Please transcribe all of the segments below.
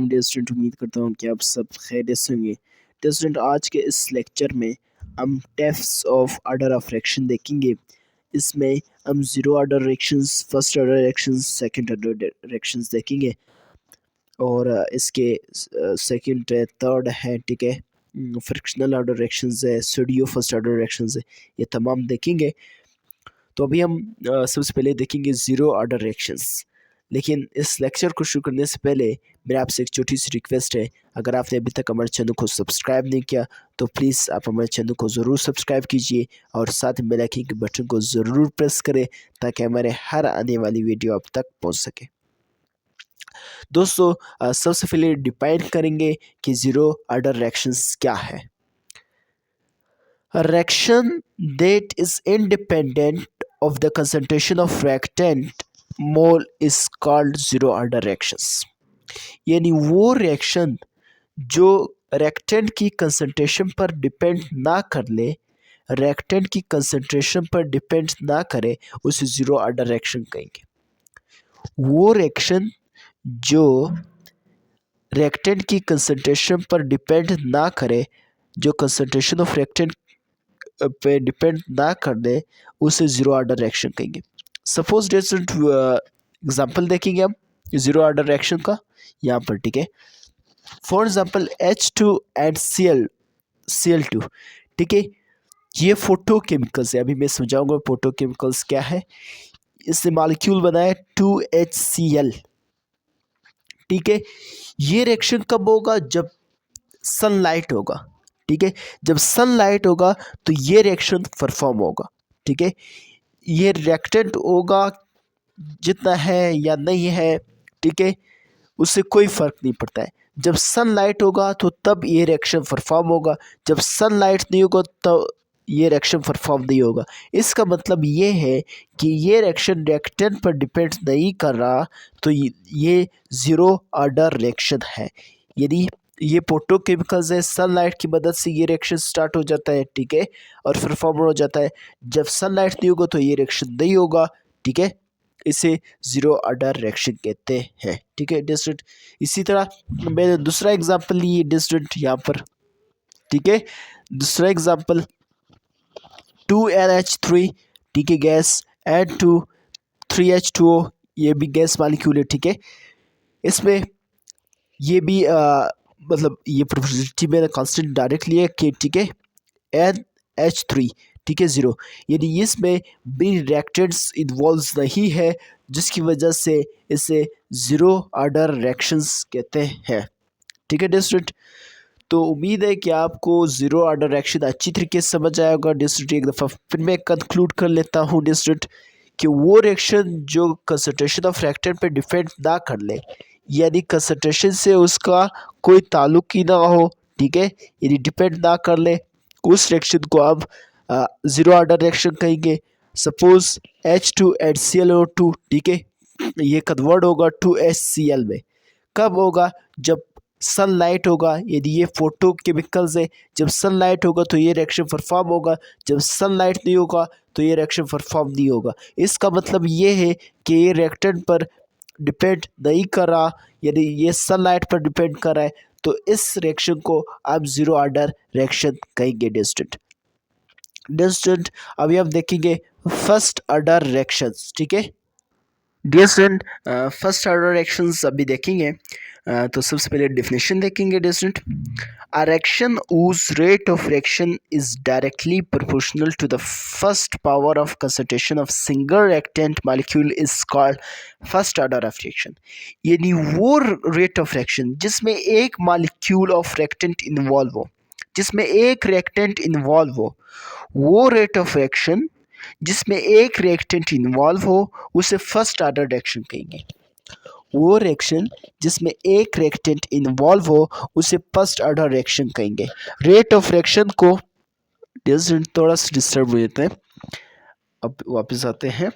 अलैकुम dear student. उम्मीद करता हूँ कि आप सब खैरियत से होंगे। डियर स्टूडेंट, आज के इस लेक्चर में हम tapes of order of reaction देखेंगे। इसमें हम zero order reactions, first order reactions, second order reactions देखेंगे और इसके सेकंड है, थर्ड है, ठीक है, फ्रिक्शनल ऑर्डर रिएक्शंस है, स्यूडो फर्स्ट ऑर्डर रिएक्शंस है, ये तमाम देखेंगे। तो अभी हम सबसे पहले देखेंगे ज़ीरो ऑर्डर रिएक्शंस। लेकिन इस लेक्चर को शुरू करने से पहले मेरा आपसे एक छोटी सी रिक्वेस्ट है, अगर आपने अभी तक हमारे चैनल को सब्सक्राइब नहीं किया तो प्लीज़ आप हमारे चैनल को ज़रूर सब्सक्राइब कीजिए और साथ में बेल आइकन के बटन को ज़रूर प्रेस करें ताकि हमारे हर आने वाली वीडियो आप तक पहुंच सके। दोस्तों, सबसे पहले डिफाइन करेंगे कि ज़ीरो ऑर्डर रिएक्शंस क्या है। A reaction that is independent of the concentration of reactant mole is called zero order reactions। यानी वो रिएक्शन जो रिएक्टेंट की कंसंट्रेशन पर डिपेंड ना कर ले, रिएक्टेंट की कंसंट्रेशन पर डिपेंड ना करे, उसे ज़ीरो ऑर्डर रिएक्शन कहेंगे। वो रिएक्शन जो रिएक्टेंट की कंसंट्रेशन पर डिपेंड ना करे, जो कंसंट्रेशन ऑफ रिएक्टेंट पे डिपेंड ना कर दे, उसे ज़ीरो ऑर्डर रिएक्शन कहेंगे। सपोज डिफरेंट एग्जांपल देखेंगे हम ज़ीरो ऑर्डर रिएक्शन का यहाँ पर, ठीक है। For example H2 and Cl2, ठीक है, ये फोटोकेमिकल्स है। अभी मैं समझाऊंगा फोटोकेमिकल्स क्या है। इससे मॉलिक्यूल बना है 2HCl, ठीक है। ये रिएक्शन कब होगा? जब सनलाइट होगा, ठीक है। जब सनलाइट होगा तो ये रिएक्शन परफॉर्म होगा, ठीक है। ये रिएक्टेंट होगा जितना है या नहीं है, ठीक है, उससे कोई फर्क नहीं पड़ता है। जब सनलाइट होगा तो तब ये रिएक्शन परफॉर्म होगा, जब सनलाइट नहीं होगा तो ये रिएक्शन परफॉर्म नहीं होगा। इसका मतलब ये है कि ये रिएक्शन रिएक्टेंट पर डिपेंड नहीं कर रहा, तो ये ज़ीरो ऑर्डर रिएक्शन है। यदि ये फोटोकेमिकल्स है, सनलाइट की मदद से ये रिएक्शन स्टार्ट हो जाता है, ठीक है, और फिर हो जाता है। जब सनलाइट नहीं होगा तो ये रिएक्शन नहीं होगा, ठीक है। इसे ज़ीरो ऑर्डर रिएक्शन कहते हैं, ठीक है डिस्टेंट। इसी तरह मैंने दूसरा एग्जांपल लिए डिस्टेंट यहाँ पर, ठीक है। दूसरा एग्जांपल 2NH3, ठीक है, गैस, एंड 3H2O, ये भी गैस मॉलिक्यूल है, ठीक है। इसमें ये भी मतलब ये प्रोबेबिलिटी मैंने कांस्टेंट डायरेक्ट लिया कि, ठीक है, NH3, ठीक है, ज़ीरो। यानी इसमें भी रिएक्टेंट्स इन्वॉल्व नहीं है, जिसकी वजह से इसे ज़ीरो ऑर्डर रिएक्शंस कहते हैं, ठीक है डिस्ट्रेंट। तो उम्मीद है कि आपको ज़ीरो ऑर्डर रिएक्शन अच्छी तरीके से समझ आया होगा डिस्ट्रेंट। एक दफ़ा फिर मैं कंक्लूड कर लेता हूँ डिस्ट्रेंट कि वो रिएक्शन जो कंसंट्रेशन ऑफ रिएक्टेंट पे डिपेंड ना कर ले, यानी कंसंट्रेशन से उसका कोई ताल्लुक ही ना हो, ठीक है, यदि डिपेंड ना कर ले, उस रिएक्शन को अब ज़ीरो ऑर्डर रिएक्शन कहेंगे। सपोज H2 एंड ClO2, ठीक है, ये कन्वर्ट होगा 2HCl में। कब होगा? जब सनलाइट होगा। यदि ये फोटोकेमिकल्स है, जब सनलाइट होगा तो ये रिएक्शन परफॉर्म होगा, जब सनलाइट नहीं होगा तो ये रिएक्शन परफॉर्म नहीं होगा। इसका मतलब ये है कि ये रिएक्टेंट पर डिपेंड नहीं कर रहा, यानी ये सनलाइट पर डिपेंड कर रहा है, तो इस रिएक्शन को आप ज़ीरो ऑर्डर रिएक्शन कहेंगे डिस्टेंट। अभी हम देखेंगे फर्स्ट ऑर्डर रिएक्शंस, ठीक है डिस्टेंट। फर्स्ट ऑर्डर रिएक्शंस अभी देखेंगे। तो सबसे पहले डेफिनेशन देखेंगे distant. A reaction whose rate of reaction is directly proportional to the first power of concentration of single reactant molecule is called first order of reaction। यानी वो rate of reaction जिसमें एक मॉलिक्यूल ऑफ रिएक्टेंट इन्वॉल्व हो, जिसमें एक reactant involve हो, वो rate of reaction जिसमें एक रिएक्टेंट इन्वॉल्व हो, उसे फर्स्ट ऑर्डर रिएक्शन कहेंगे। वो रिएक्शन जिसमें एक रिएक्टेंट इन्वॉल्व हो, उसे फर्स्ट ऑर्डर रिएक्शन कहेंगे। रेट ऑफ रिएक्शन को थोड़ा सा डिस्टर्ब हो जाता है, अब वापस आते हैं।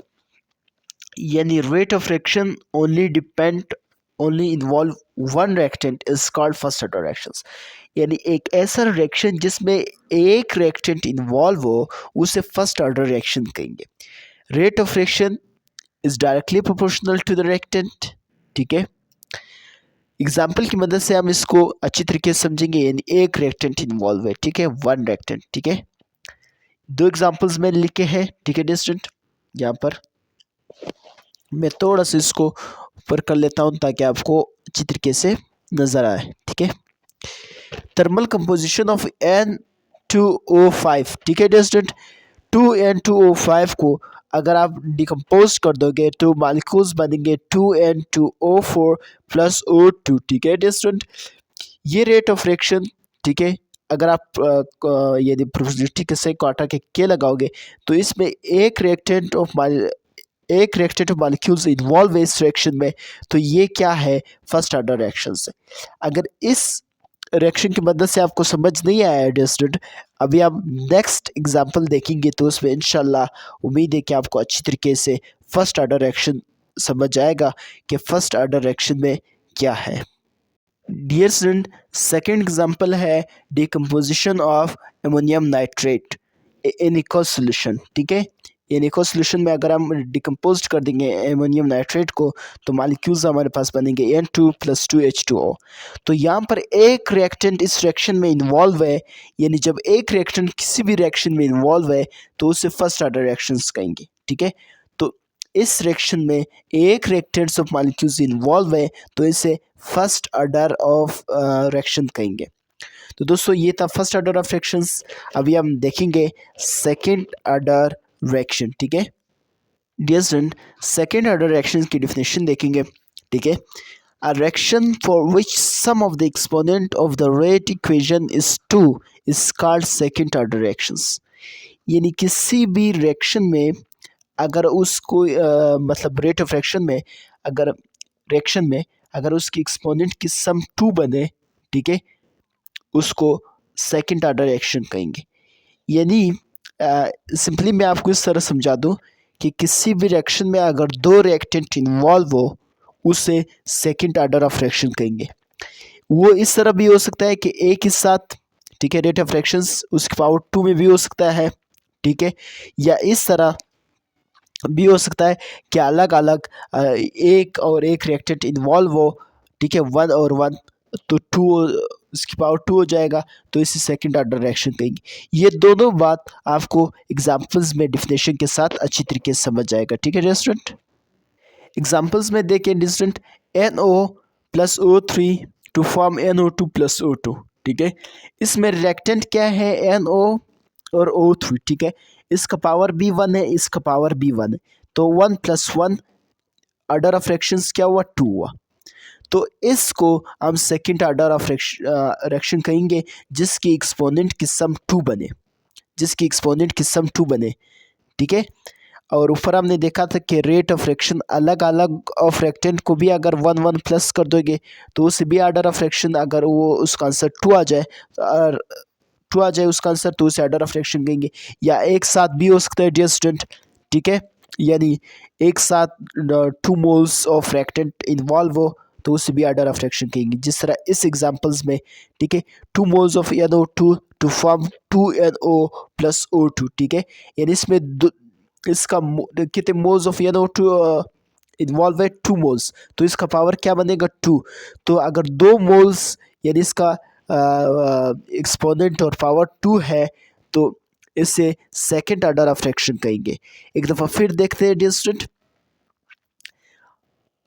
यानी rate of reaction only involve one reactant is called first order reactions. यानी एक ऐसा रिएक्शन जिसमें एक रिएक्टेंट इन्वॉल्व हो, उसे फर्स्ट ऑर्डर रिएक्शन कहेंगे। Rate of reaction is directly proportional to the reactant, ठीक है। एग्जाम्पल की मदद से हम इसको अच्छी तरीके से समझेंगे। यानी एक रिएक्टेंट इन्वॉल्व है, ठीक है, वन रिएक्टेंट, ठीक है। दो एग्जाम्पल्स मैंने लिखे हैं, ठीक है डिस्टेंट। यहाँ पर मैं थोड़ा सा इसको ऊपर कर लेता हूँ ताकि आपको अच्छी तरीके से नज़र आए, ठीक है। थर्मल कंपोजिशन ऑफ N2O5, ठीक है डिस्टेंट। 2N2O5 को अगर आप डिकम्पोज कर दोगे तो मालिक्यूल्स बनेंगे 2N2O4 प्लस O2, ठीक है डिस्टेंट। ये रेट ऑफ रिएक्शन, ठीक है, अगर आप यदि प्रोबेबिलिटी के से क्वार्टर के लगाओगे तो इसमें एक रिएक्टेंट ऑफ मॉलिक्यूल्स इन्वॉल्व है इस रिएक्शन में, तो ये क्या है, फर्स्ट ऑर्डर रिएक्शन से। अगर इस रिएक्शन की मदद से आपको समझ नहीं आया डियर स्टूडेंट, अभी हम नेक्स्ट एग्जांपल देखेंगे तो उसमें इंशाल्लाह उम्मीद है कि आपको अच्छी तरीके से फर्स्ट ऑर्डर रिएक्शन समझ आएगा कि फर्स्ट ऑर्डर रिएक्शन में क्या है। डियर स्टूडेंट, सेकेंड एग्जांपल है decomposition of ammonium nitrate in aqueous solution, ठीक है। इन एक्वस सोल्यूशन में अगर हम डिकम्पोज कर देंगे अमोनियम नाइट्रेट को तो मॉलिक्यूल्स हमारे पास बनेंगे N2 + 2H2O। तो यहाँ पर एक रिएक्टेंट इस रिएक्शन में इन्वॉल्व है, यानी जब एक रिएक्टेंट किसी भी रिएक्शन में इन्वॉल्व है तो उसे फर्स्ट ऑर्डर रिएक्शंस कहेंगे, ठीक है। तो इस रिएक्शन में एक रिएक्टेंट्स ऑफ मॉलिक्यूल्स इन्वॉल्व है तो इसे फर्स्ट ऑर्डर ऑफ रिएक्शन कहेंगे। तो दोस्तों ये था फर्स्ट ऑर्डर ऑफ रिएक्शंस। अभी हम देखेंगे सेकंड ऑर्डर रिएक्शन, ठीक है। Dear student, second order reaction की डेफिनेशन देखेंगे, ठीक है। A reaction for which sum of the exponent of the rate equation is 2 is called second order reactions। यानी किसी भी रिएक्शन में अगर उसको मतलब रेट ऑफ रिएक्शन में अगर रिएक्शन में अगर उसकी एक्सपोनेंट की सम 2 बने, ठीक है, उसको सेकंड ऑर्डर रिएक्शन कहेंगे। यानी सिंपली मैं आपको इस तरह समझा दूं कि किसी भी रिएक्शन में अगर दो रिएक्टेंट इन्वॉल्व हो उसे सेकंड ऑर्डर ऑफ रिएक्शन कहेंगे। वो इस तरह भी हो सकता है कि एक ही साथ, ठीक है, रेट ऑफ रिएक्शंस उसकी पावर 2 में भी हो सकता है, ठीक है, या इस तरह भी हो सकता है कि अलग अलग एक और एक रिएक्टेंट इन्वॉल्व हो, ठीक है, वन और वन, तो टू इसकी पावर 2 हो जाएगा, तो इसे सेकंड ऑर्डर रिएक्शन कहेंगे। ये दोनों बात आपको एग्जांपल्स में डेफिनेशन के साथ अच्छी तरीके से समझ जाएगा, ठीक है स्टूडेंट। एग्जांपल्स में देखें distant NO + O3 to form NO2 + O2, ठीक है। इसमें रिएक्टेंट क्या है, NO और O3, ठीक है। इसका पावर भी 1 है, इसका पावर भी 1 है, तो 1 + 1 ऑर्डर ऑफ रिएक्शंस क्या हुआ, 2 हुआ। तो इसको हम सेकंड ऑर्डर ऑफ रिएक्शन कहेंगे जिसकी एक्सपोनेंट की सम 2 बने, जिसकी एक्सपोनेंट की सम 2 बने, ठीक है। और ऊपर हमने देखा था कि रेट ऑफ रिएक्शन अलग अलग ऑफ रिएक्टेंट को भी अगर 1 1 प्लस कर दोगे तो उसे भी ऑर्डर ऑफ रिएक्शन, अगर वो उसका आंसर 2 आ जाए और 2 आ जाए उसका आंसर तो उसे ऑर्डर ऑफ रिएक्शन कहेंगे। या एक साथ भी हो सकता है डियर स्टूडेंट, ठीक है, यानी एक साथ 2 मोल्स ऑफ रिएक्टेंट इन्वॉल्व हो तो उसे भी ऑर्डर ऑफ रिएक्शन कहेंगे, जिस तरह इस एग्जांपल्स में, ठीक है। 2 moles of NO2 to form 2NO + O2, ठीक है। यानी इसमें इसका कितने मोल्स ऑफ NO2 इन्वॉल्व है, 2 मोल्स, तो इसका पावर क्या बनेगा, 2। तो अगर 2 मोल्स यानी इसका एक्सपोनेंट और पावर 2 है तो इसे सेकंड ऑर्डर ऑफ रिएक्शन कहेंगे। एक दफ़ा फिर देखते हैं डियर स्टूडेंट,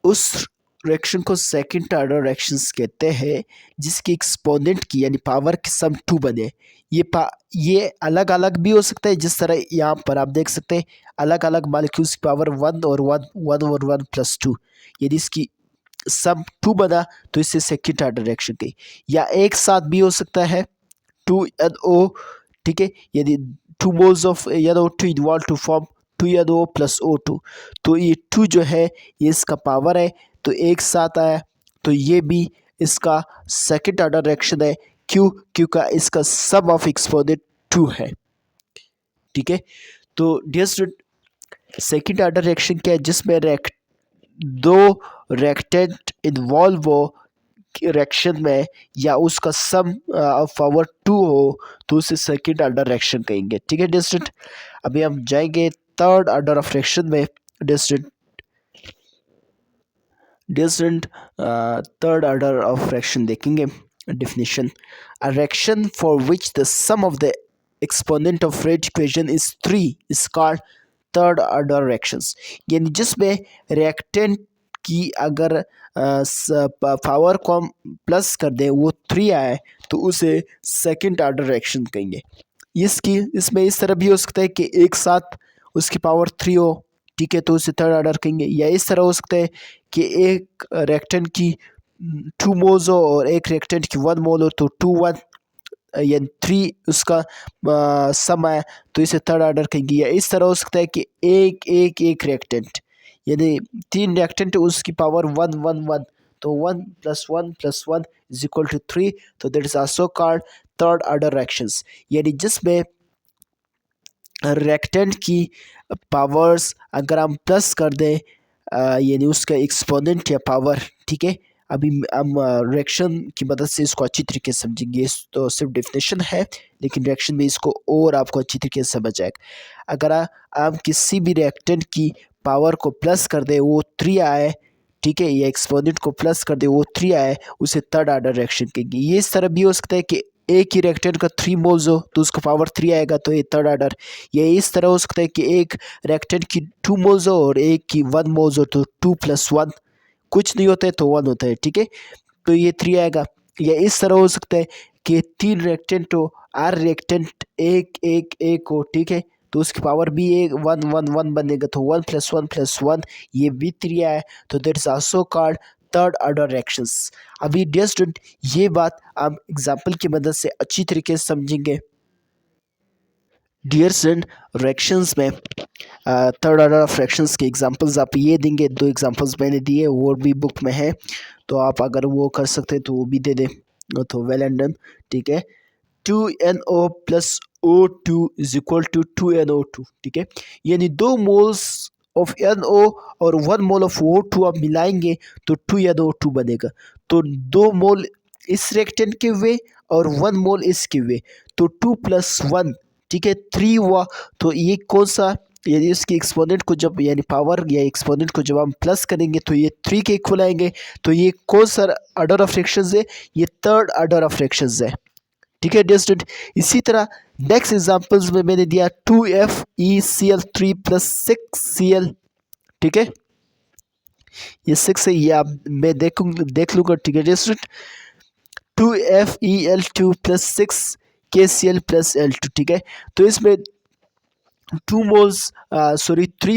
उस रिएक्शन को सेकंड ऑर्डर रिएक्शंस कहते हैं जिसकी एक्सपोनेंट की यानी पावर की सम 2 बने। ये अलग अलग भी हो सकता है, जिस तरह यहाँ पर आप देख सकते हैं अलग अलग मॉलिक्यूल्स की पावर 1 और 1 1 और 1 + 2, यदि इसकी सम 2 बना तो इसे सेकंड ऑर्डर रिएक्शन कही। या एक साथ भी हो सकता है 2NO, ठीक है, यदि 2 moles of NO2 involve to form 2NO + O2, तो ये 2 जो है ये इसका पावर है तो एक साथ आया, तो ये भी इसका सेकंड ऑर्डर रिएक्शन है, क्यों का इसका सम ऑफ एक्सपोनेंट 2 है, ठीक है। तो dear student, second order reaction क्या है, जिसमें दो रिएक्टेंट इन्वॉल्व हो रिएक्शन में या उसका सम ऑफ पावर 2 हो तो उसे सेकंड ऑर्डर रिएक्शन कहेंगे, ठीक है डियर स्टूडेंट। अभी हम जाएंगे थर्ड ऑर्डर ऑफ रिएक्शन में dear student. Decent third order of fraction देखेंगे definition. A fraction for which the sum of the exponent of rate equation is 3 is called third order reactions. यानी जिसमें reactant की अगर power को हम plus कर दें वो 3 आए तो उसे सेकंड ऑर्डर रिएक्शन कहेंगे। इसकी इसमें इस तरह भी हो सकता है कि एक साथ उसकी पावर 3 हो, ठीक है, तो उसे थर्ड ऑर्डर कहेंगे। या इस तरह हो सकता है कि एक रिएक्टेंट की 2 मोल्स हो और एक रिएक्टेंट की 1 मोल हो, तो 2 1 यानी 3 उसका सम आया तो इसे थर्ड ऑर्डर कहेंगे। या इस तरह हो सकता है कि एक रिएक्टेंट यानी 3 रिएक्टेंट उसकी पावर 1 1 1, तो 1 + 1 + 1 = 3, तो that is also called third order reactions. यानी जिसमें रिएक्टेंट की पावर्स अगर हम प्लस कर दें यानी उसका एक्सपोनेंट या पावर, ठीक है। अभी हम रिएक्शन की मदद से इसको अच्छी तरीके से समझेंगे। इस तो सिर्फ डेफिनेशन है लेकिन रिएक्शन में इसको और आपको अच्छी तरीके से समझ आएगा। अगर आप किसी भी रिएक्टेंट की पावर को प्लस कर दे वो 3 आए, ठीक है, या एक्सपोनेंट को प्लस कर दे वो 3 आए, उसे थर्ड ऑर्डर रिएक्शन कहेंगे। ये इस तरह भी हो सकता है कि एक ही रिएक्टेंट का 3 मोल्स हो तो उसका पावर 3 आएगा तो ये थर्ड ऑर्डर। या इस तरह हो सकता है कि एक रिएक्टेंट की 2 मोल्स हो और एक की 1 मोल्स हो तो 2 + 1 कुछ नहीं होता है तो 1 होता है, ठीक है, तो ये 3 आएगा। या इस तरह हो सकता है कि 3 रिएक्टेंट हो, हर रिएक्टेंट एक हो, ठीक है, तो उसकी पावर भी एक 1 1 1 बनेगा तो 1 + 1 + 1 ये भी 3 आया तो that is also called third order reactions. अभी डियर स्टूडेंट ये बात आप एग्जाम्पल की मदद से अच्छी तरीके से समझेंगे। डियर स्टूडेंट रिएक्शंस में थर्ड ऑर्डर ऑफ फ्रैक्शंस के एग्जांपल्स आप ये देंगे, 2 एग्जांपल्स मैंने दिए और भी बुक में है, तो आप अगर वो कर सकते हैं तो वो भी दे दें तो वेल एंड डन, ठीक है। 2NO + O2 = 2NO2, ठीक है, यानी 2 मोल्स ऑफ NO और 1 मोल ऑफ O2 आप मिलाएंगे तो 2NO2 बनेगा। तो 2 मोल इस रिएक्टेंट के हुए और 1 मोल इसके हुए तो 2 + 1, ठीक है, 3 हुआ। तो ये कौन सा यानी इसकी एक्सपोनेंट को जब यानी पावर या एक्सपोनेंट को जब हम प्लस करेंगे तो ये 3 के इक्वल आएंगे। तो ये कौन सा ऑर्डर ऑफ फ्रैक्शंस है? ये थर्ड ऑर्डर ऑफ फ्रैक्शंस है, ठीक है डियर स्टूडेंट। इसी तरह नेक्स्ट एग्जांपल्स में मैंने दिया 2FeCl3 + 6Cl, ठीक है, ये 6 है, ये आप मैं देख लूँगा, ठीक है dear student. 2FeL2 + 6KCl + L2, ठीक है, तो इसमें 3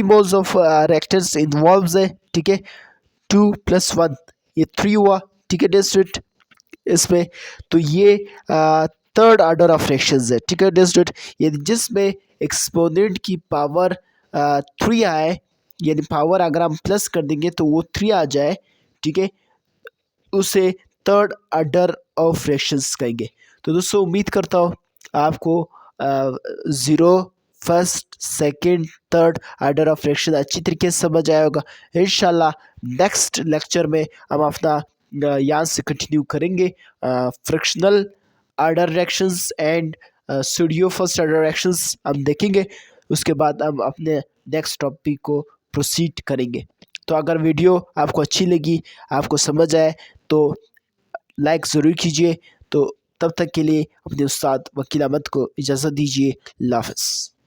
मोल्स ऑफ रिएक्टेंट्स इन्वॉल्व्स है, ठीक है, 2 + 1 ये 3 हुआ, ठीक है डियर स्टूडेंट इसमें। तो ये थर्ड ऑर्डर ऑफ फ्रैक्शंस है, ठीक है डियर स्टूडेंट। ये जिसमें एक्सपोनेंट की पावर 3 आए यानी पावर अगर हम प्लस कर देंगे तो वो 3 आ जाए, ठीक है, उसे थर्ड ऑर्डर ऑफ फ्रैक्शंस कहेंगे। तो दोस्तों उम्मीद करता हूँ आपको zero first second third order of fraction अच्छी तरीके से समझ आया होगा। इंशाल्लाह नेक्स्ट लेक्चर में हम अपना यहाँ से कंटिन्यू करेंगे frictional order reactions and studio first order reactions हम देखेंगे। उसके बाद हम अपने नेक्स्ट टॉपिक को प्रोसीड करेंगे। तो अगर वीडियो आपको अच्छी लगी, आपको समझ आए तो लाइक ज़रूर कीजिए। तो तब तक के लिए अपने उस्ताद वकील अहमद को इजाज़त दीजिए। अल्लाह हाफ़िज़।